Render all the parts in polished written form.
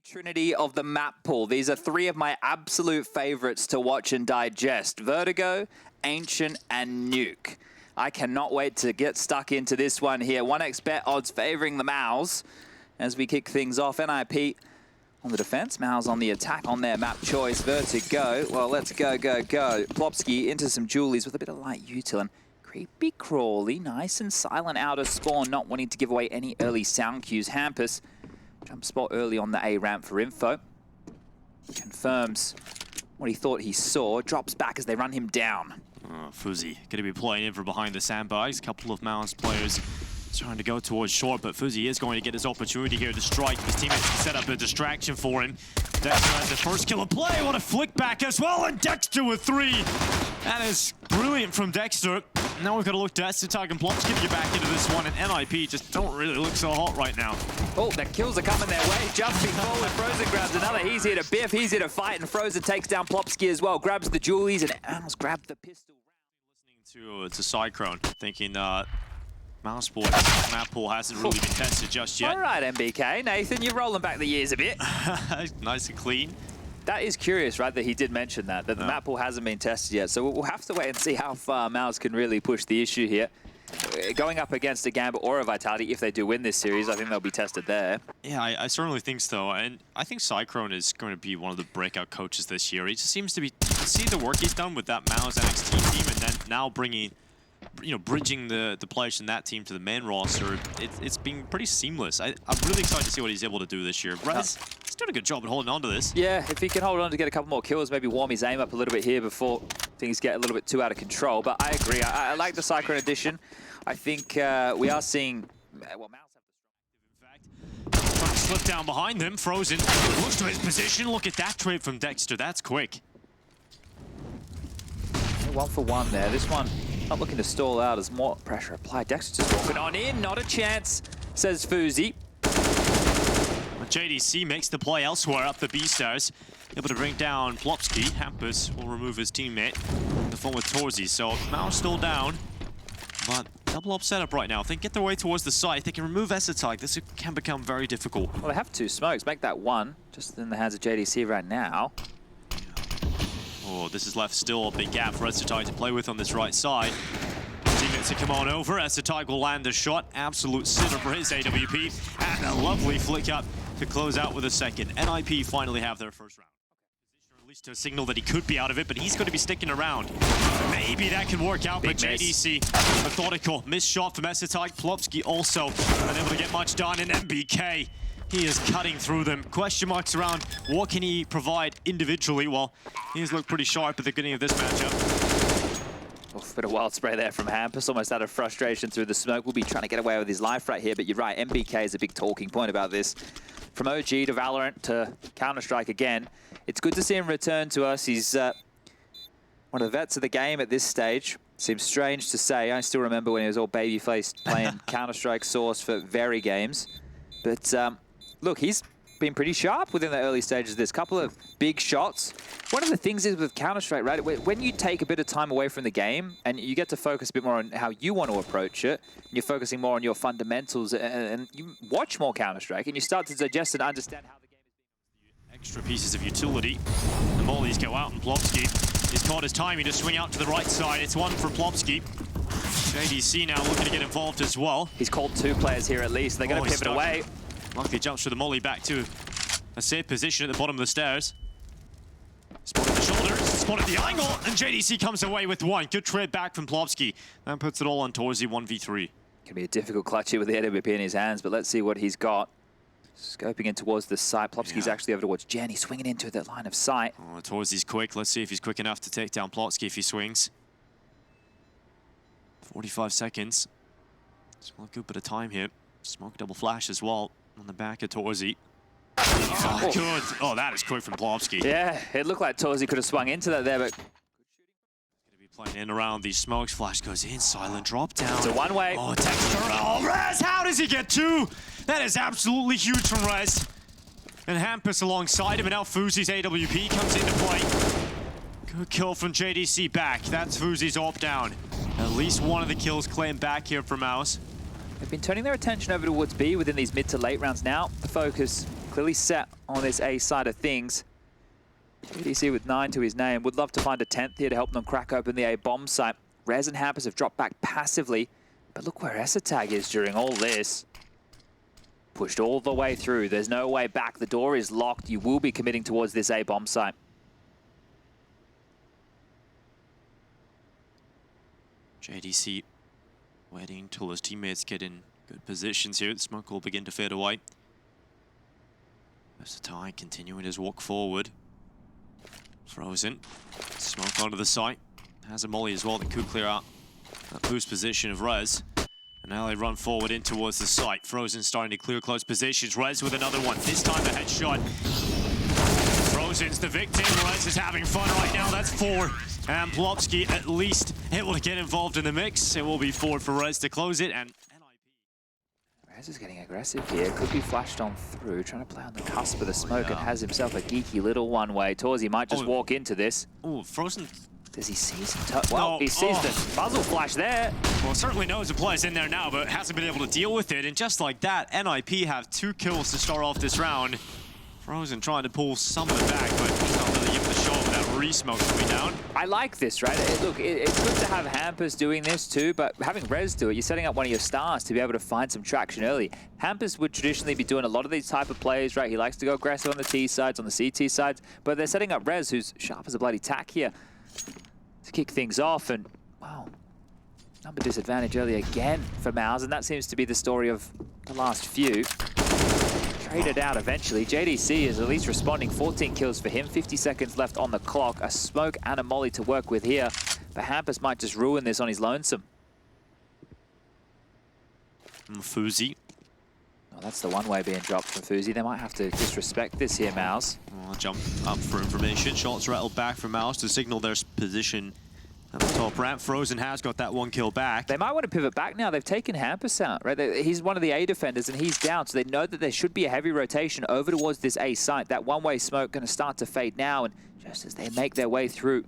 Trinity of the map pool. These are three of my absolute favorites to watch and digest. Vertigo, Ancient, and Nuke. I cannot wait to get stuck into this one here. 1x bet odds favoring the MOUZ as we kick things off. NIP on the defense, MOUZ on the attack on their map choice. Vertigo, well, let's go. Plopsky into some Julies with a bit of light util and creepy crawly, nice and silent out of spawn, not wanting to give away any early sound cues. Hampus jump spot early on the A ramp for info. Confirms what he thought he saw. Drops back as they run him down. Fuzzy going to be playing in from behind the sandbags. A couple of MOUZ players trying to go towards short, but Fuzzy is going to get his opportunity here to strike. His teammates can set up a distraction for him. Dexter has the first kill of play. What a flick back as well, and Dexter with 3. That is brilliant from Dexter. Now we've got to look to Estetag and Plopsky to get back into this one, and NIP just don't really look so hot right now. Oh, the kills are coming their way. Jumping forward, Frozen grabs another. He's here to biff, he's here to fight, and Frozen takes down Plopsky as well. Grabs the Julies, and MOUZ grab the pistol. Listening to Cyclone, thinking MOUZ boy map pool hasn't really been tested just yet. All right, MBK. Nathan, you're rolling back the years a bit. Nice and clean. That is curious, right, that he did mention that the map pool hasn't been tested yet. So we'll have to wait and see how far MOUZ can really push the issue here. Going up against a Gambit or a Vitality, if they do win this series, I think they'll be tested there. Yeah, I certainly think so. And I think Cyclone is going to be one of the breakout coaches this year. He just seems to be, see the work he's done with that MOUZ NXT team, and then now bringing, bridging the players in that team to the main roster. It's been pretty seamless. I'm really excited to see what he's able to do this year. Rez, he's doing a good job at holding on to this. Yeah, if he can hold on to get a couple more kills, maybe warm his aim up a little bit here before things get a little bit too out of control. But I agree. I like the Cyclone addition. I think we are seeing, well, MOUZ have the strong. In fact, trying to slip down behind them. Frozen looks to his position. Look at that trade from Dexter. That's quick. 1 for 1 there. This one not looking to stall out as more pressure applied. Dexter just walking on in. Not a chance, says Fuzzy. JDC makes the play elsewhere up the B stairs. Able to bring down Plopsky. Hampus will remove his teammate. The phone with Torzy. So MOUZ still down. But double up setup right now. If they get their way towards the site, if they can remove Estetag, this can become very difficult. Well, they have 2 smokes. Make that 1. Just in the hands of JDC right now. Oh, this is left still a big gap for Estetag to play with on this right side. Teammates to come on over. Estetag will land the shot. Absolute sitter for his AWP. And a lovely flick up to close out with a second. NIP finally have their first round. At least to signal that he could be out of it, but he's going to be sticking around. Maybe that can work out, but JDC, methodical. Missed shot from Estetag. Plopsky also unable to get much done, and MBK, he is cutting through them. Question marks around what can he provide individually. Well, he's looked pretty sharp at the beginning of this matchup. Oof, bit of wild spray there from Hampus, almost out of frustration through the smoke. Will be trying to get away with his life right here, but you're right, MBK is a big talking point about this. From OG to Valorant to Counter-Strike again, it's good to see him return to us. He's one of the vets of the game at this stage. Seems strange to say. I still remember when he was all baby-faced playing Counter-Strike Source for very games. But look, he's been pretty sharp within the early stages of this. Couple of big shots. One of the things is with Counter-Strike, right? When you take a bit of time away from the game and you get to focus a bit more on how you want to approach it, you're focusing more on your fundamentals and you watch more Counter-Strike and you start to digest and understand how the game is being. Extra pieces of utility. The mollies go out and Plopsky is caught his timing to swing out to the right side. It's 1 for Plopsky. JDC now looking to get involved as well. He's called 2 players here at least. They're going to pivot away. Luckily jumps through the molly back to a safe position at the bottom of the stairs. Spotted the shoulders, spotted the angle, and JDC comes away with 1. Good trade back from Plopsky. That puts it all on Torzy 1v3. Can be a difficult clutch here with the AWP in his hands, but let's see what he's got. Scoping in towards the site. Plopsky's actually over towards Jenny, swinging into that line of sight. Oh, Torzy's quick. Let's see if he's quick enough to take down Plopsky if he swings. 45 seconds. Still a good bit of time here. Smoke double flash as well on the back of Torzy. Oh, good. Oh, that is quick from Plopsky. Yeah, it looked like Torzy could have swung into that there, but going to be playing in around these smokes. Flash goes in, silent drop down. It's a one-way. Oh, Dexter. Oh, Rez, how does he get 2? That is absolutely huge from Rez. And Hampus alongside him, and now Fuzzy's AWP comes into play. Good kill from JDC back. That's Fuzzy's AWP down. At least one of the kills claimed back here for MOUZ. They've been turning their attention over towards B within these mid to late rounds now. The focus clearly set on this A side of things. JDC with 9 to his name. Would love to find a 10th here to help them crack open the A bomb site. Rez and Hampus have dropped back passively, but look where Esatag is during all this. Pushed all the way through. There's no way back. The door is locked. You will be committing towards this A bomb site. JDC waiting till his teammates get in good positions here. The smoke will begin to fade away. Esatag continuing his walk forward. Frozen. Smoke onto the site. Has a molly as well that could clear out that boost position of Rez. And now they run forward in towards the site. Frozen starting to clear close positions. Rez with another one. This time a headshot. Frozen's the victim. Rez is having fun right now. That's 4. And Plopsky at least able to get involved in the mix. It will be 4 for Rez to close it. And Rez is getting aggressive here. Could be flashed on through. Trying to play on the cusp of the smoke and has himself a geeky little one-way. Torzy might just walk into this. Oh, Frozen. Does he see some well, he sees the muzzle flash there. Well, certainly knows the play's in there now, but hasn't been able to deal with it. And just like that, NIP have 2 kills to start off this round. Frozen trying to pull some of it back, but he's not really given the shot without re-smoke coming down. I like this, right? Look, it's good to have Hampus doing this too, but having Rez do it, you're setting up one of your stars to be able to find some traction early. Hampus would traditionally be doing a lot of these type of plays, right? He likes to go aggressive on the T sides, on the CT sides, but they're setting up Rez, who's sharp as a bloody tack here, to kick things off. And wow, number disadvantage early again for MOUZ, and that seems to be the story of the last few. Traded out eventually. JDC is at least responding. 14 kills for him, 50 seconds left on the clock. A smoke and a molly to work with here, but Hampus might just ruin this on his lonesome. Fuzi. Oh, that's the one way being dropped from Fuzi. They might have to disrespect this here, MOUZ. I'll jump up for information. Shots rattled back from MOUZ to signal their position at the top ramp. Frozen has got that 1 kill back. They might want to pivot back now. They've taken Hampus out, right? He's one of the A defenders and he's down, so they know that there should be a heavy rotation over towards this A site. That one-way smoke going to start to fade now, and just as they make their way through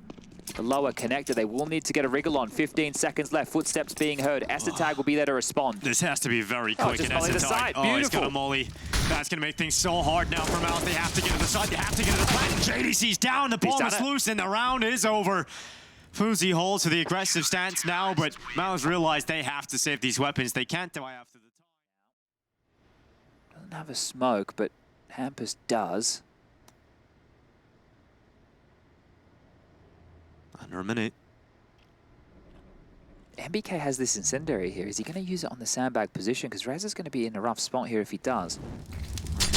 the lower connector, they will need to get a wriggle on. 15 seconds left. Footsteps being heard. Esatag will be there to respond. This has to be very quick. Just molly the side. Oh, he's got a molly. That's going to make things so hard now for MOUZ. They have to get to the side. They have to get to the plant. JDC's down. The bomb is loose and the round is over. Fuzi holds to the aggressive stance now, but MOUZ realize they have to save these weapons. They can't die after the time. Doesn't have a smoke, but Hampus does. Under a minute. MBK has this incendiary here. Is he going to use it on the sandbag position? Because Rez is going to be in a rough spot here if he does.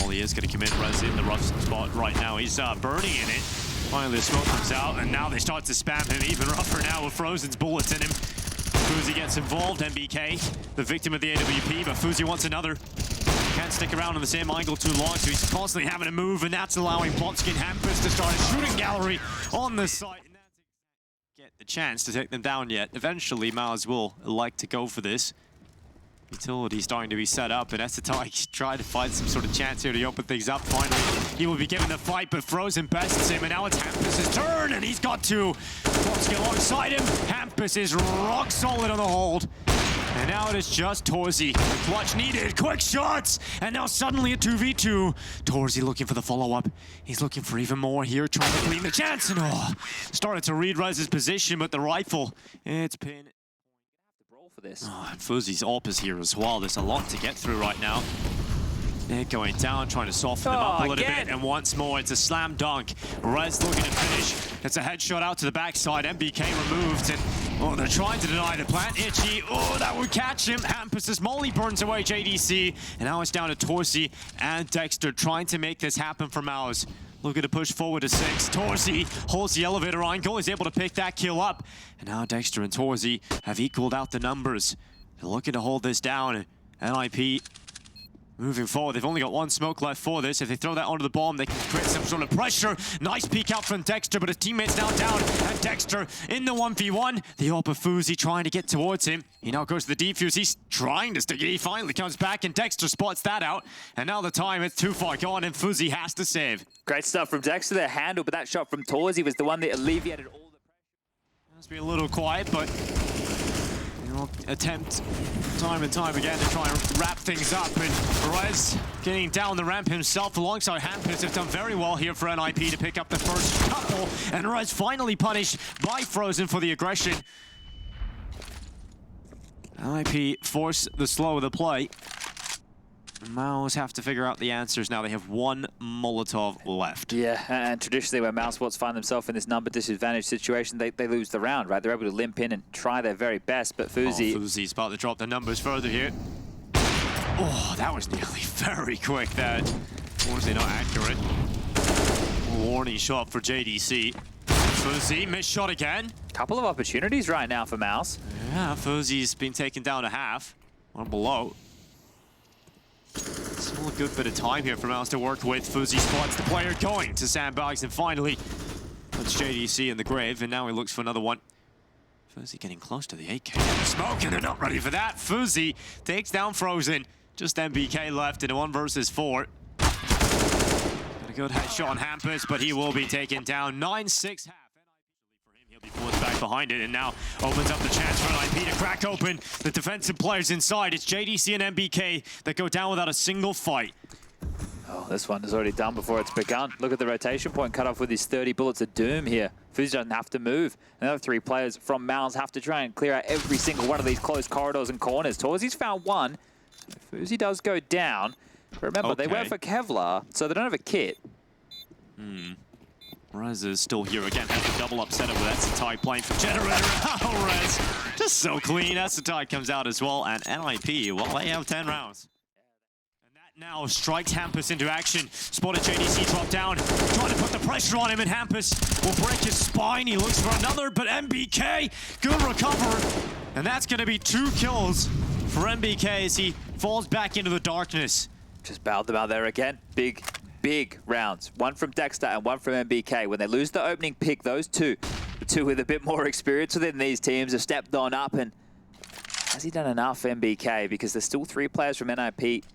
Molly is going to commit Rez in the rough spot right now. He's burning in it. Finally, the smoke comes out, and now they start to spam him even rougher now with Frozen's bullets in him. Fuzi gets involved. MBK, the victim of the AWP, but Fuzi wants another. Can't stick around in the same angle too long, so he's constantly having to move, and that's allowing Plopsky and Hampus to start a shooting gallery on the site. And that's get the chance to take them down yet. Eventually, MOUZ will like to go for this. Utility starting to be set up, and Esatag tried to find some sort of chance here to open things up. Finally, he will be given the fight, but Frozen bests him, and now it's Hampus' turn, and he's got 2. Plopsky alongside him. Hampus is rock solid on the hold. And now it is just Torzy. Clutch needed, quick shots! And now suddenly a 2v2. Torzy looking for the follow-up. He's looking for even more here, trying to clean the chance, and started to read Rez's position, but the rifle, it's pinned. For this. Oh, and Fuzi's AWP is here as well. There's a lot to get through right now. They're going down, trying to soften them up a little bit, and once more, it's a slam dunk. Rez looking to finish. It's a headshot out to the backside. MBK removed, and they're trying to deny the plant. Itchy, that would catch him. Hampus' molly burns away JDC, and now it's down to Torzy and Dexter trying to make this happen for MOUZ. Looking to push forward to 6. Torzy holds the elevator angle, is able to pick that kill up. And now Dexter and Torzy have equaled out the numbers. They're looking to hold this down. NIP moving forward. They've only got 1 smoke left for this. If they throw that onto the bomb, they can create some sort of pressure. Nice peek out from Dexter, but his teammate's now down. And Dexter in the 1v1. The AWP of Fuzi trying to get towards him. He now goes to the defuse. He's trying to stick it. He finally comes back, and Dexter spots that out. And now the time is too far gone, and Fuzi has to save. Great stuff from Dexter there, handled, but that shot from Torzy was the one that alleviated all the pressure. Must be a little quiet, but will attempt time and time again to try and wrap things up. And Rez getting down the ramp himself alongside Hampus have done very well here for NIP to pick up the first couple. And Rez finally punished by Frozen for the aggression. NIP force the slow of the play. MOUZ have to figure out the answers now. They have one Molotov left. Yeah, and traditionally when MOUZ sports find themselves in this number disadvantage situation, they lose the round, right? They're able to limp in and try their very best, but Fuzi... Oh, Fuzi's about to drop the numbers further here. Oh, that was nearly very quick. That honestly not accurate. Warning shot for JDC. Fuzi, missed shot again. Couple of opportunities right now for MOUZ. Yeah, Fuzi's been taken down to half. Or below. Still a good bit of time here for MOUZ to work with. Fuzi spots the player going to sandbags and finally puts JDC in the grave, and now he looks for another one. Fuzi getting close to the 8K. Smoke, and they're not ready for that. Fuzi takes down Frozen. Just MBK left in a 1 versus 4. Got a good headshot on Hampus, but he will be taken down. 9-6 half. He'll be forced back behind it, and now opens up the chance for NIP to crack open the defensive players inside. It's JDC and MBK that go down without a single fight. Oh, this one is already done before it's begun. Look at the rotation point cut off with his 30 bullets of doom here. Fuzi doesn't have to move. Another 3 players from MOUZ have to try and clear out every single one of these close corridors and corners. Torzi's found one. Fuzi does go down. But remember, they went for Kevlar, so they don't have a kit. Rez is still here again, has a double upset with Esatide playing for Generator. Oh, Rez, just so clean. Esatide comes out as well, and NIP, well, they have 10 rounds. And that now strikes Hampus into action. Spotted JDC drop down, trying to put the pressure on him, and Hampus will break his spine. He looks for another, but MBK, good recover. And that's going to be 2 kills for MBK as he falls back into the darkness. Just bowed them out there again. Big rounds. One from Dexter and one from MBK. When they lose the opening pick, those two, the two with a bit more experience within these teams, have stepped on up. And has he done enough, MBK? Because there's still 3 players from NIP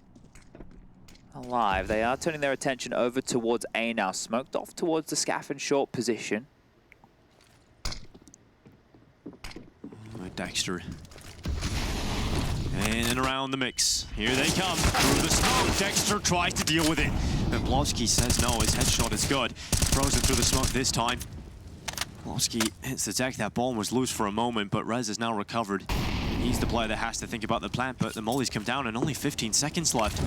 alive. They are turning their attention over towards A now. Smoked off towards the scaff and short position. Dexter. In and around the mix. Here they come. Through the smoke. Dexter tries to deal with it. But Blowski says no, his headshot is good. Throws it through the smoke this time. Blowski hits the deck. That bomb was loose for a moment, but Rez is now recovered. He's the player that has to think about the plant, but the mollies come down and only 15 seconds left.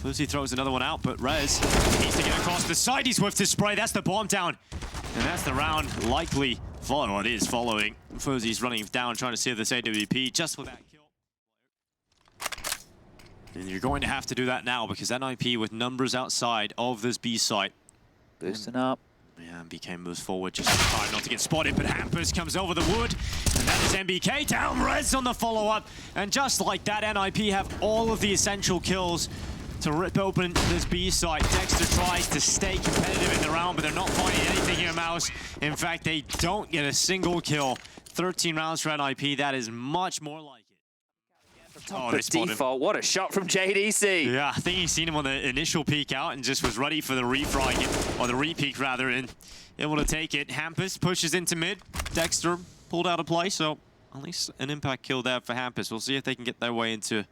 Fuzi throws another one out, but Rez needs to get across the side. He's whiffed his spray. That's the bomb down. And that's the round likely follow. It is following. Fuzi's running down, trying to save this AWP just for that kill. And you're going to have to do that now because NIP with numbers outside of this B site. Boosting up. Yeah, MBK moves forward just in time not to get spotted, but Hampus comes over the wood. And that is MBK down. Rez on the follow-up. And just like that, NIP have all of the essential kills to rip open this B site. Dexter tries to stay competitive in the round, but they're not finding anything here, MOUZ. In fact, they don't get a single kill. 13 rounds for NIP. That is much more like it. Oh, default, what a shot from JDC. Yeah, I think he's seen him on the initial peek out and just was ready for the refrag, or the re-peek rather, and able to take it. Hampus pushes into mid. Dexter pulled out of play, so at least an impact kill there for Hampus. We'll see if they can get their way into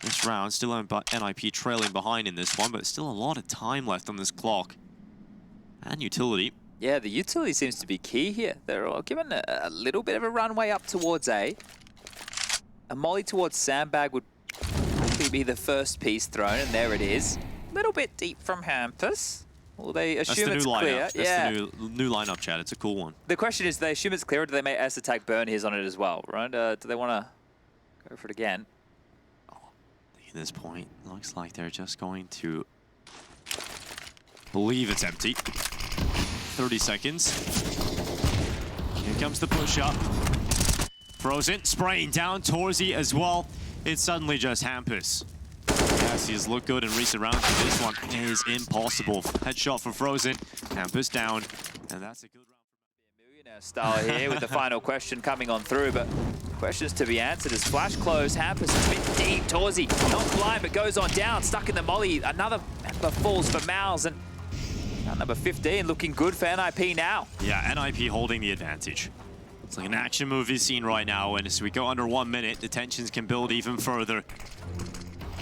this round. Still NIP trailing behind in this one, but still a lot of time left on this clock. And utility. Yeah, the utility seems to be key here. They're all given a little bit of a runway up towards A. A molly towards sandbag would probably be the first piece thrown, and there it is. A little bit deep from Hampus. Well, they assume it's clear. That's the new lineup, Chad. It's a cool one. The question is, do they assume it's clear, or do they make Esatide burn his on it as well, right? Do they want to go for it again? Oh, at this point, looks like they're just going to believe it's empty. 30 seconds. Here comes the push-up. Frozen, spraying down Torzi as well. It's suddenly just Hampus. Yes, he's looked good in recent rounds, but this one is impossible. Headshot for Frozen. Hampus down, and that's a good round. Millionaire style here with the final question coming on through, but questions to be answered as flash close. Hampus has been deep. Torzi not blind, but goes on down, stuck in the molly. Another member falls for MOUZ, and number 15 looking good for NIP now. Yeah, NIP holding the advantage. It's like an action movie scene right now, and as we go under 1 minute, the tensions can build even further.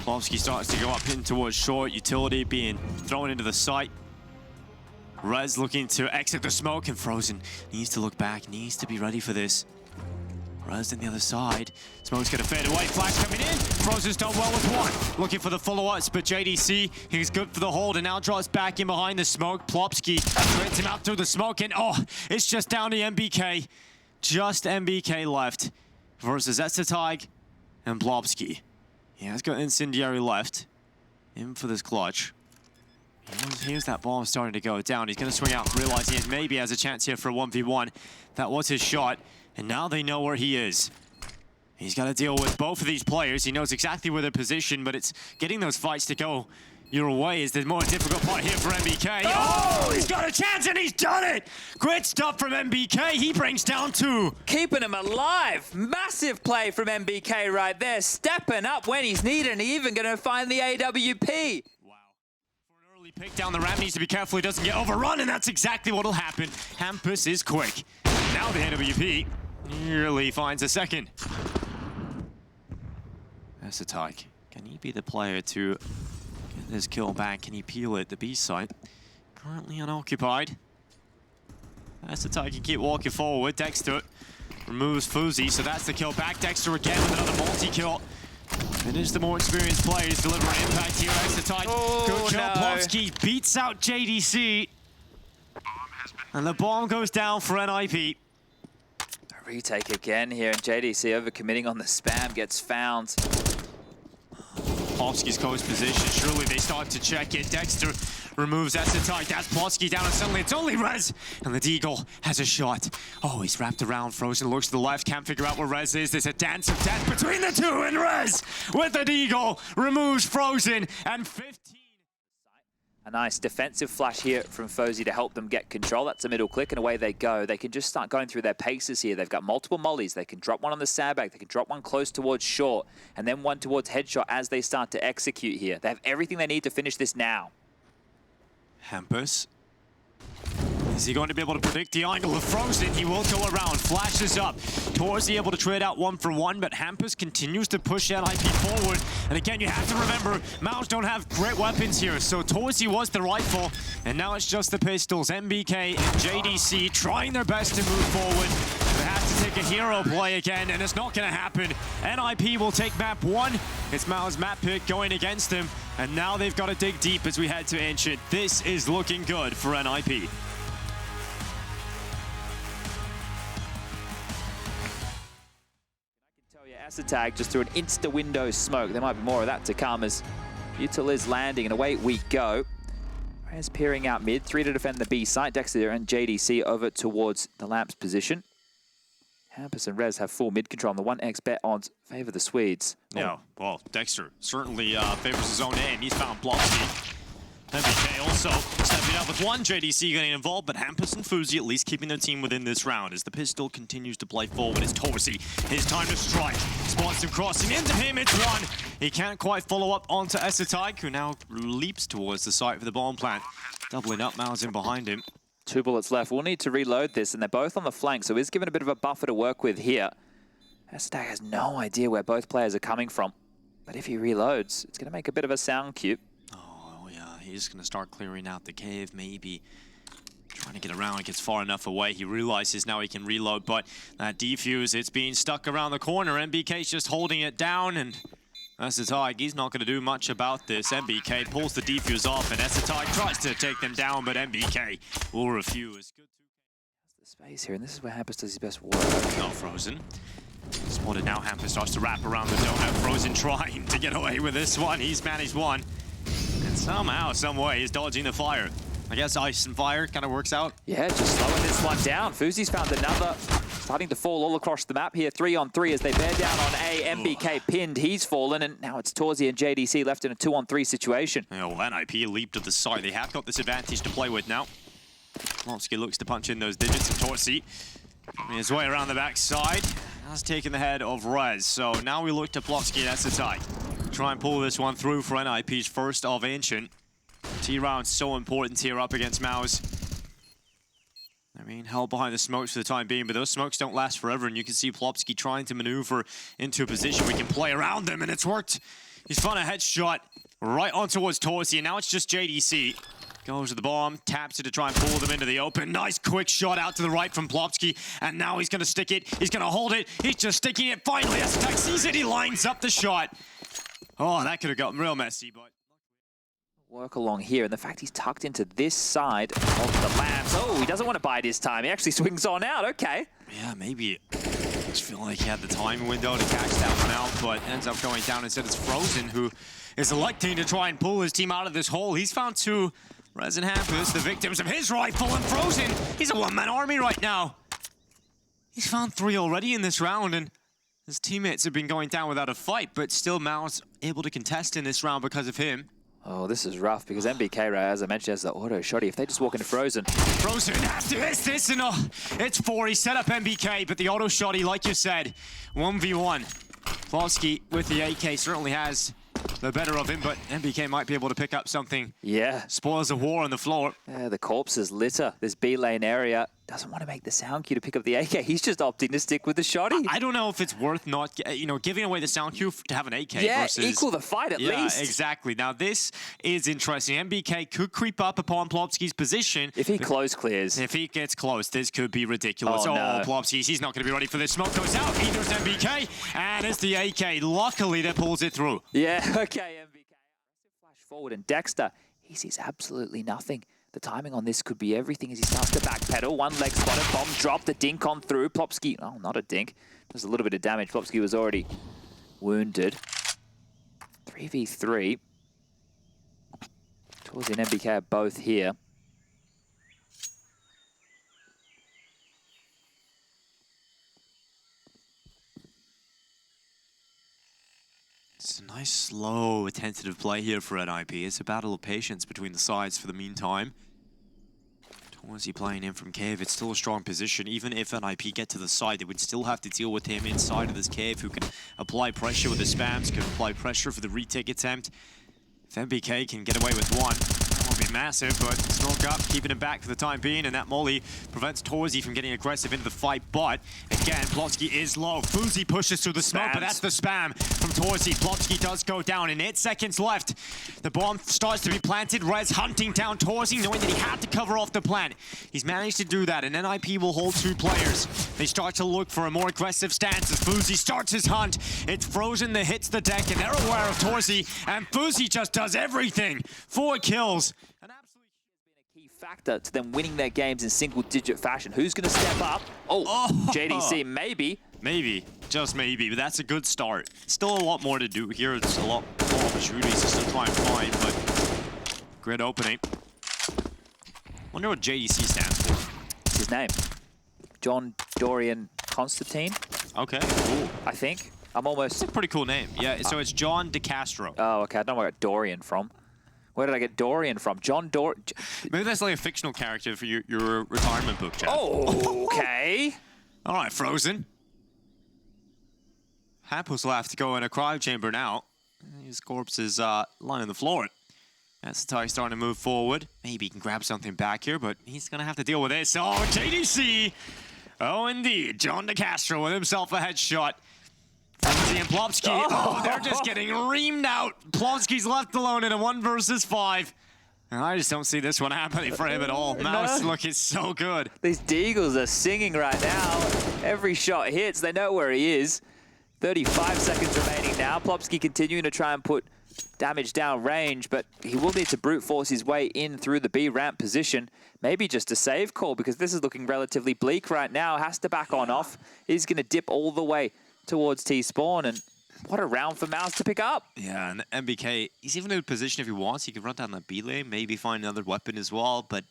Plopsky starts to go up in towards short, utility being thrown into the site. Rez looking to exit the smoke, and Frozen needs to look back, needs to be ready for this. Rez on the other side. Smoke's gonna fade away, flash coming in. Frozen's done well with one. Looking for the follow-ups, but JDC, he's good for the hold and now drops back in behind the smoke. Plopsky trades him out through the smoke, and oh, it's just down to MBK. Just MBK left versus Estetag and Plopsky. He has got Incendiary left. In for this clutch. Here's that bomb starting to go down. He's going to swing out, realizing he maybe has a chance here for a 1v1. That was his shot, and now they know where he is. He's got to deal with both of these players. He knows exactly where they're positioned, but it's getting those fights to go your way is the more difficult part here for MBK. Oh, he's got a chance and he's done it! Great stuff from MBK. He brings down 2. Keeping him alive. Massive play from MBK right there. Stepping up when he's needed, and even going to find the AWP. Wow. For an early pick down the ramp, needs to be careful he doesn't get overrun, and that's exactly what'll happen. Hampus is quick. Now the AWP nearly finds a second. That's a tie. Can he be the player to get this kill back? Can he peel it? The B site currently unoccupied. That's the tie. Can keep walking forward. Dexter removes Fuzi, so that's the kill back. Dexter again with another multi-kill. It is the more experienced players delivering impact here. That's the tie. Good kill. No. Plopsky beats out JDC. And the bomb goes down for NIP. A retake again here, and JDC overcommitting on the spam gets found. Plopsky's coast position. Surely they start to check it. Dexter removes Estetag. That's Plopsky down, and suddenly it's only Rez. And the Deagle has a shot. Oh, he's wrapped around. Frozen looks to the left, can't figure out where Rez is. There's a dance of death between the two, and Rez with the Deagle removes Frozen, and 15. A nice defensive flash here from Fozy to help them get control. That's a middle click, and away they go. They can just start going through their paces here. They've got multiple mollies. They can drop one on the sandbag. They can drop one close towards short, and then one towards headshot as they start to execute here. They have everything they need to finish this now. Hampus. Is he going to be able to predict the angle of Frozen? He will go around, flashes up. Torzy able to trade out 1 for 1, but Hampus continues to push NIP forward. And again, you have to remember, MOUZ don't have great weapons here, so Torzy was the rifle, and now it's just the pistols. MBK and JDC trying their best to move forward. They have to take a hero play again, and it's not going to happen. NIP will take map 1. It's MOUZ map pick going against them, and now they've got to dig deep as we head to Ancient. This is looking good for NIP. Estetag just threw an insta-window smoke. There might be more of that to come as Util is landing, and away we go. Rez peering out mid, 3 to defend the B site. Dexter and JDC over towards the Lamps position. Hampus and Rez have full mid control, and the 1x bet odds favor the Swedes. Yeah, well, Dexter certainly favors his own aim. He's found Plopsky. MBK also stepping up with 1. JDC getting involved, but Hampus and Fuzi at least keeping their team within this round as the pistol continues to play forward. It's Torzy. His time to strike. Spots him crossing into him. It's 1. He can't quite follow up onto Estetag, who now leaps towards the site for the bomb plant. Doubling up, MOUZ in behind him. 2 bullets left. We'll need to reload this, and they're both on the flank, so he's given a bit of a buffer to work with here. Estetag has no idea where both players are coming from, but if he reloads, it's going to make a bit of a sound cue. He's going to start clearing out the cave, maybe trying to get around. Gets far enough away. He realizes now he can reload, but that defuse, it's being stuck around the corner. MBK's just holding it down, and Estetag, he's not going to do much about this. MBK pulls the defuse off, and Estetag tries to take them down, but MBK will refuse. Good the space here, and this is where Hampus does his best work. Oh, Frozen. Spotted now. Hampus starts to wrap around the donut. Frozen trying to get away with this one. He's managed 1. And somehow, some way, he's dodging the fire. I guess ice and fire kind of works out. Yeah, just slowing this one down. Fuzi's found another. Starting to fall all across the map here. 3 on 3 as they bear down on A. MBK pinned. He's fallen, and now it's Torzy and JDC left in a 2 on 3 situation. Yeah, well, NIP leaped to the side. They have got this advantage to play with now. Plopsky looks to punch in those digits, and Torzy his way around the backside. Has taken the head of Rez. So now we look to Plopsky and Estetag. Try and pull this one through for NIP's first of Ancient. T-round so important here up against MOUZ. I mean, held behind the smokes for the time being, but those smokes don't last forever, and you can see Plopski trying to maneuver into a position we can play around them, and it's worked. He's found a headshot right on towards Torsi, and now it's just JDC. Goes to the bomb, taps it to try and pull them into the open. Nice quick shot out to the right from Plopski, and now he's going to stick it. He's going to hold it. He's just sticking it. Finally, Aztec sees it. He lines up the shot. Oh, that could have gotten real messy, but... Work along here, and the fact he's tucked into this side of the lamps. Oh, he doesn't want to bide his time. He actually swings on out. Okay. Yeah, maybe. I just feel like he had the time window to catch that one out, but ends up going down. Instead, it's Frozen, who is electing to try and pull his team out of this hole. He's found two resin hampers, the victims of his rifle, and Frozen, he's a one-man army right now. He's found 3 already in this round, and his teammates have been going down without a fight, but still MOUZ able to contest in this round because of him. Oh, this is rough because MBK, right, as I mentioned, has the auto shotty. If they just walk into Frozen. Frozen after this, and it's 4. He set up MBK, but the auto shotty, like you said, 1v1. Plopski with the AK certainly has the better of him, but MBK might be able to pick up something. Yeah. Spoils of war on the floor. Yeah, the corpses litter this B lane area. Doesn't want to make the sound cue to pick up the AK. He's just opting to stick with the shotty. I don't know if it's worth not, giving away the sound cue to have an AK versus... equal the fight at least. Yeah, exactly. Now this is interesting. MBK could creep up upon Plopski's position. If he close clears. If he gets close, this could be ridiculous. Oh, no. Plopski, he's not going to be ready for this. Smoke goes out. Either is MBK, and it's the AK. Luckily, that pulls it through. Yeah, okay, MBK. Flash forward, and Dexter, he sees absolutely nothing. The timing on this could be everything as he starts to backpedal. One leg spotted, bomb dropped, the dink on through. Plopski, oh, not a dink. There's a little bit of damage. Plopski was already wounded. 3v3. Torsi and MBK are both here. It's a nice, slow, tentative play here for NIP. It's a battle of patience between the sides for the meantime. Torsi playing in from cave. It's still a strong position. Even if NIP get to the side, they would still have to deal with him inside of this cave, who can apply pressure with the spams, can apply pressure for the retake attempt. If MBK can get away with one, that won't be massive, but Smoke up, keeping him back for the time being, and that molly prevents Torsi from getting aggressive into the fight. But again, Plopski is low. Fuzi pushes through the smoke, but that's the spam from Torsi. Plopski does go down, and 8 seconds left. The bomb starts to be planted. Rez hunting down Torsi, knowing that he had to cover off the plant. He's managed to do that, and NIP will hold 2 players. They start to look for a more aggressive stance as Fuzi starts his hunt. It's Frozen that hits the deck, and they're aware of Torsi, and Fuzi just does everything. 4 kills. An absolute key factor to them winning their games in single-digit fashion. Who's going to step up? Oh, JDC, maybe. Maybe, just maybe, but that's a good start. Still a lot more to do here. It's a lot more opportunities to still try and find, but great opening. Wonder what JDC stands for. What's his name? John Dorian Constantine? Okay, cool. I think. I'm almost... It's a pretty cool name. Yeah, so it's John DeCastro. Oh, okay. I don't know where I got Dorian from. Where did I get Dorian from? John Dorian... Maybe that's like a fictional character for your retirement book, Chad. Oh, okay. All right, Frozen. Hampus will have to go in a cryo chamber now. His corpse is lying on the floor. That's the target starting to move forward. Maybe he can grab something back here, but he's going to have to deal with this. Oh, JDC! Oh, indeed. John DeCastro with himself a headshot. Fuzi and Plopski. Oh, they're just getting reamed out. Plopski's left alone in a 1 versus 5. And I just don't see this one happening for him at all. MOUZ looking so good. These Deagles are singing right now. Every shot hits. They know where he is. 35 seconds remaining now. Plopski continuing to try and put damage down range, but he will need to brute force his way in through the B ramp position. Maybe just a save call, because this is looking relatively bleak right now. Has to back on off. He's going to dip all the way towards T-spawn, and what a round for MOUZ to pick up. Yeah, and MBK, he's even in a position if he wants. He can run down that B lane, maybe find another weapon as well, but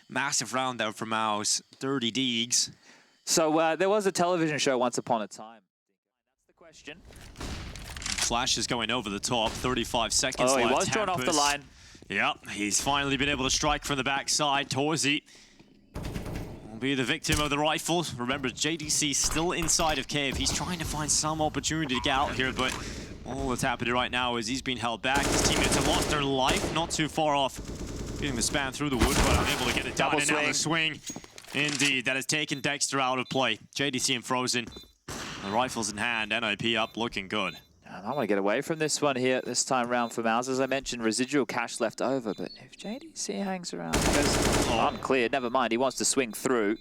massive round out for MOUZ. 30 Deags. So there was a television show once upon a time. That's the question. Flash is going over the top, 35 seconds left. Oh, he was drawn off the line. Yep, he's finally been able to strike from the backside. Torsi will be the victim of the rifle. Remember, JDC still inside of cave. He's trying to find some opportunity to get out here, but all that's happening right now is he's being held back. His teammates have lost their life, not too far off getting the spam through the wood, but unable to get it down. And now the swing. Indeed, that has taken Dexter out of play. JDC and Frozen. The rifles in hand, NIP up, looking good. I want to get away from this one here this time round for MOUZ. As I mentioned, residual cash left over, but if JDC hangs around, goes uncleared, never mind, he wants to swing through.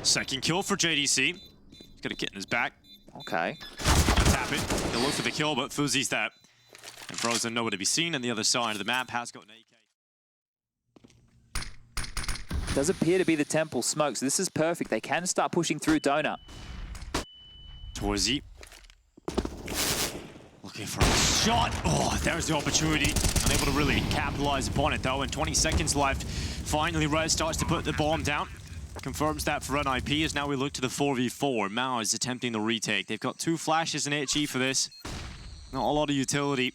Second kill for JDC. He's got a kit in his back. Okay. Tap it. He'll look for the kill, but Fuzi's that. And Frozen nowhere to be seen, and the other side of the map has got an AK. Does appear to be the temple smoke, so this is perfect. They can start pushing through Donut. Torzy. Looking for a shot. Oh, there's the opportunity. Unable to really capitalize upon it, though. And 20 seconds left. Finally, Rez starts to put the bomb down. Confirms that for NIP as now we look to the 4v4. MOUZ is attempting the retake. They've got 2 flashes and HE for this. Not a lot of utility.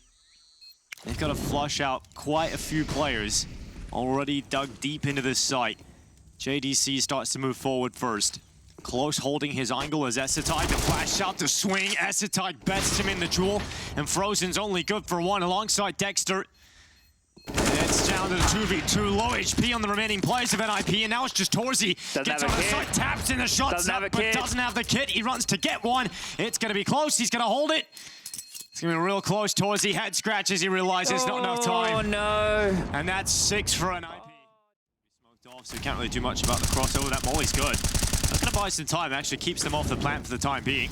They've got to flush out quite a few players. Already dug deep into this site. JDC starts to move forward first. Close holding his angle as Essetide to flash out to swing. Essetide bests him in the duel. And Frozen's only good for 1 alongside Dexter. And it's down to the 2v2. Low HP on the remaining players of NIP. And now it's just Torzy. Gets on the side, taps in the shots up, but doesn't have the kit. He runs to get one. It's going to be close. He's going to hold it. It's going to be real close. Torzy head scratches. He realizes not enough time. Oh, no. And that's 6 for NIP. Smoked off, so we can't really do much about the crossover. That molly's good. That's going to buy some time. Actually keeps them off the plant for the time being.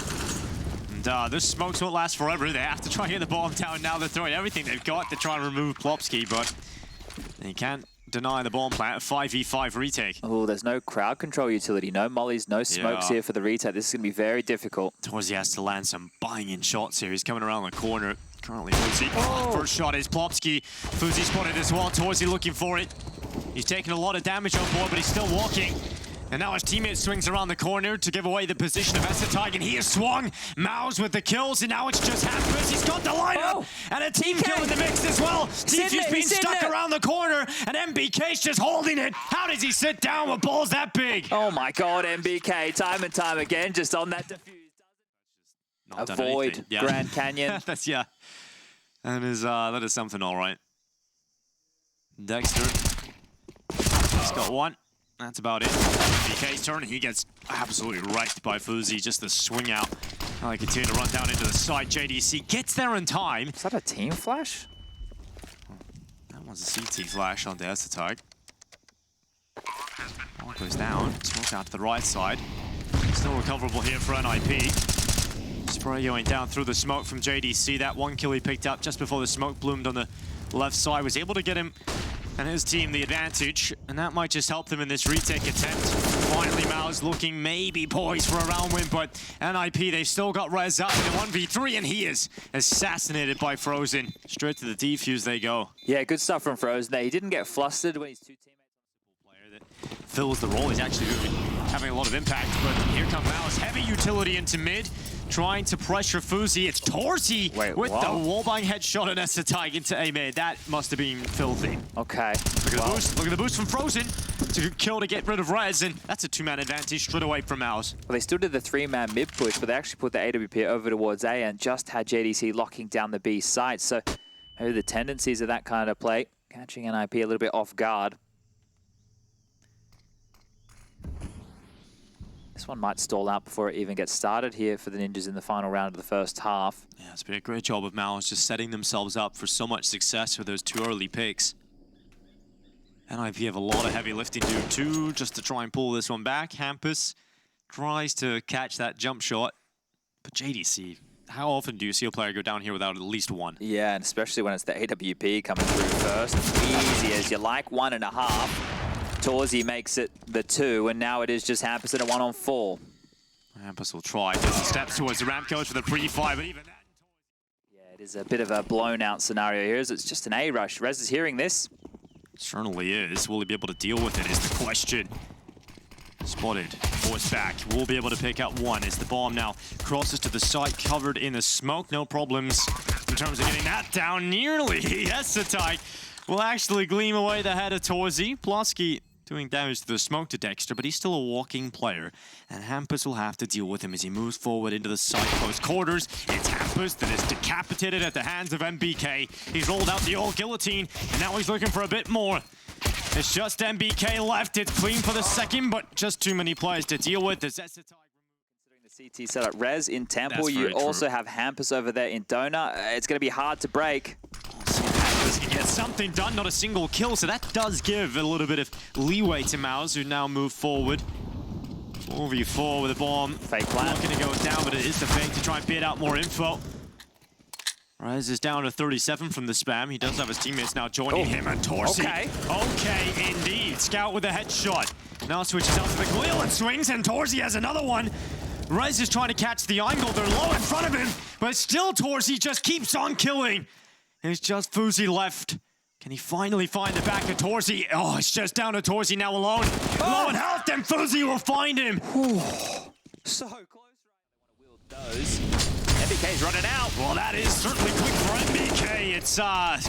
And this smokes won't last forever. They have to try and get the bomb down. Now they're throwing everything they've got to try and remove Plopsky, but they can't deny the bomb plant. A 5v5 retake. Oh, there's no crowd control utility. No mollies, no smokes here for the retake. This is going to be very difficult. Torzy has to land some buying shots here. He's coming around the corner. Currently, Fuzi. Oh. First shot is Plopsky. Fuzi spotted as well. Torzy looking for it. He's taking a lot of damage on board, but he's still walking. And now his teammate swings around the corner to give away the position of Essetide, and he has swung. MOUZ with the kills, and now it's just Hampus. He's got the lineup, and a team kill in the mix as well. Tfu's been stuck around the corner, and MBK's just holding it. How does he sit down with balls that big? Oh my God, MBK, time and time again, just on that defuse. Avoid Grand Canyon. That's, yeah. That is something all right. Dexter. He's got one. That's about it. BK's turn, he gets absolutely wrecked by Fuzi. Just the swing out. Now they continue to run down into the side. JDC gets there in time. Is that a team flash? That was a CT flash on the Essetide. Ball goes down. Smoke out to the right side. Still recoverable here for NIP. Spray going down through the smoke from JDC. That one kill he picked up just before the smoke bloomed on the left side. Was able to get him and his team the advantage, and that might just help them in this retake attempt. Finally, MOUZ looking maybe poised for a round win, but NIP, they've still got Rez up in a 1v3, and he is assassinated by Frozen. Straight to the defuse they go. Yeah, good stuff from Frozen there. He didn't get flustered when his 2 teammates... Player that fills the role. He's actually having a lot of impact, but here comes MOUZ. Heavy utility into mid, trying to pressure Fuzi. It's Torzy with the wallbang headshot on Essetide into A mid. That must have been filthy. Okay. Look at the boost. Look at the boost from Frozen. It's a good kill to get rid of Rez, and that's a 2-man advantage straight away from MOUZ. Well, they still did the 3-man mid push, but they actually put the AWP over towards A and just had JDC locking down the B side. So maybe the tendencies of that kind of play, catching NIP a little bit off guard. This one might stall out before it even gets started here for the Ninjas in the final round of the first half. Yeah, it's been a great job of MOUZ just setting themselves up for so much success with those 2 early picks. NIP have a lot of heavy lifting to do too, just to try and pull this one back. Hampus tries to catch that jump shot, but JDC, how often do you see a player go down here without at least one? Yeah, and especially when it's the AWP coming through first. Easy as you like, 1.5. Torzy makes it the 2, and now it is just Hampus at a 1-on-4. Hampus will try. Just steps towards the ramp coach for the pre-fire, but even that... Yeah, it is a bit of a blown-out scenario here, as it's just an A-rush. Rez is hearing this. Certainly is. Will he be able to deal with it is the question. Spotted. Forced back. Will be able to pick up one as the bomb now crosses to the side, covered in the smoke. No problems in terms of getting that down nearly. Essetide will actually gleam away the head of Torzy. Plopsky doing damage to the smoke to Dexter, but he's still a walking player, and Hampus will have to deal with him as he moves forward into the side close quarters. It's Hampus that is decapitated at the hands of MBK. He's rolled out the old guillotine, and now he's looking for a bit more. It's just MBK left. It's clean for the second, but just too many players to deal with. There's Considering the CT setup. Rez in Temple. That's You very true. also have Hampus over there in Donut. It's going to be hard to break. He gets something done, not a single kill, so that does give a little bit of leeway to MOUZ, who now move forward. 4v4 with a bomb. Fake plant. Not going to go down, but it is the fake to try and beat out more info. Rez is down to 37 from the spam. He does have his teammates now joining him, and Torsi. Okay, indeed. Scout with a headshot. Now switches out to the Galil and swings, and Torsi has another one. Rez is trying to catch the angle. They're low in front of him, but still Torsi just keeps on killing. It's just Fuzi left. Can he finally find the back of Torsi? Oh, it's just down to Torsi now alone. Low in health, and Fuzi will find him. So close. Wield those. MBK's running out. Well, that is certainly quick for MBK. It's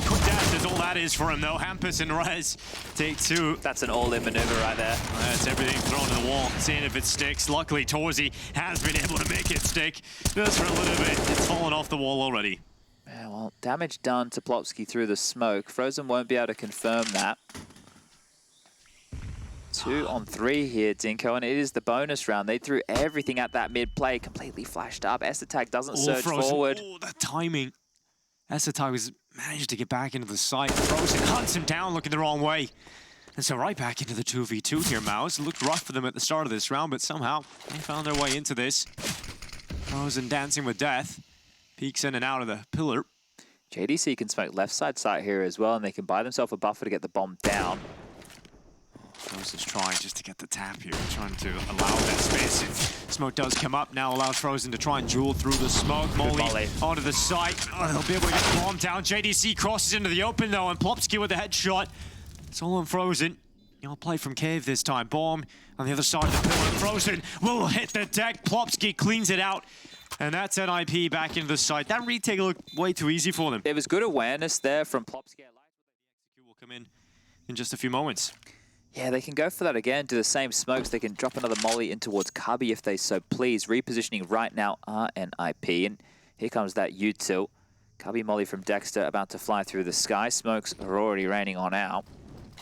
quick dash is all that is for him, though. Hampus and Rez take two. That's an all-in maneuver right there. That's everything thrown to the wall, seeing if it sticks. Luckily, Torsi has been able to make it stick just for a little bit. It's fallen off the wall already. Yeah, well, damage done to Plopsky through the smoke. Frozen won't be able to confirm that. 2 on 3 here, Dinko, and it is the bonus round. They threw everything at that mid play, completely flashed up. Esatag doesn't surge forward. Oh, the timing. Esatag was managed to get back into the site. Frozen hunts him down, looking the wrong way. And so right back into the 2v2 here, MOUZ. It looked rough for them at the start of this round, but somehow they found their way into this. Frozen dancing with death. Peeks in and out of the pillar. JDC can smoke left side here as well, and they can buy themselves a buffer to get the bomb down. Frozen's trying just to get the tap here, trying to allow that space. If smoke does come up, now allows Frozen to try and jewel through the smoke. Molly onto the site. Oh, they'll be able to get the bomb down. JDC crosses into the open though, and Plopsky with a headshot. It's all on Frozen. He'll play from cave this time. Bomb on the other side of the pillar. Frozen will hit the deck. Plopsky cleans it out. And that's NIP back into the site. That retake looked way too easy for them. It was good awareness there from Plopsky. The will come in just a few moments. Yeah, they can go for that again, do the same smokes. They can drop another molly in towards Cubby if they so please. Repositioning right now are NIP. And here comes that U-tilt. Cubby molly from Dexter about to fly through the sky. Smokes are already raining on out.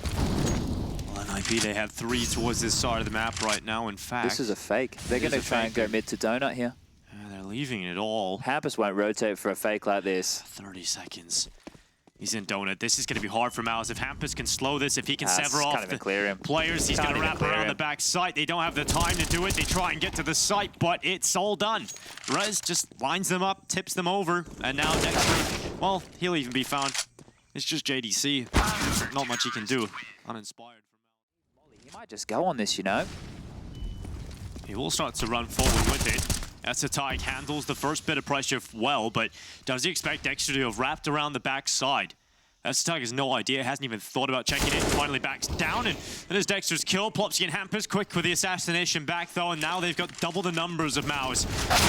Well, NIP, they have 3 towards this side of the map right now, in fact. This is a fake. They're going to try and go mid to Donut here. They're leaving it all. Hampus won't rotate for a fake like this. 30 seconds. He's in Donut. This is going to be hard for MOUZ. If Hampus can slow this, if he can sever off the players, he's going to wrap around the back site. They don't have the time to do it. They try and get to the site, but it's all done. Rez just lines them up, tips them over, and now Dexter, well, he'll even be found. It's just JDC. Not much he can do. Uninspired from MOUZ. He might just go on this, you know. He will start to run forward with it. Esatag handles the first bit of pressure well, but does he expect Dexter to have wrapped around the backside? Esatag has no idea, hasn't even thought about checking it, finally backs down, and there's Dexter's kill. Plopsky and Hampus quick with the assassination back though, and now they've got double the numbers of MOUZ.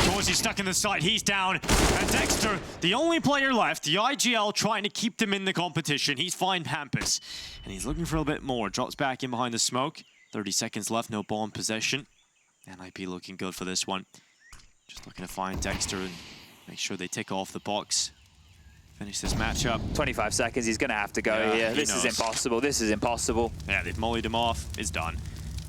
Torsi stuck in the side, he's down, and Dexter, the only player left, the IGL trying to keep them in the competition. He's fine Hampus, and he's looking for a bit more. Drops back in behind the smoke. 30 seconds left, no ball in possession. NIP looking good for this one. Just looking to find Dexter and make sure they tick off the box. Finish this matchup. 25 seconds, he's going to have to go here. This is impossible, this is impossible. Yeah, they've mollied him off, it's done.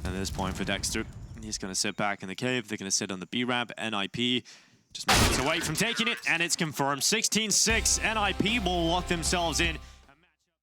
And at this point for Dexter, he's going to sit back in the cave. They're going to sit on the B ramp. NIP just minutes away from taking it, and it's confirmed. 16-6, NIP will lock themselves in.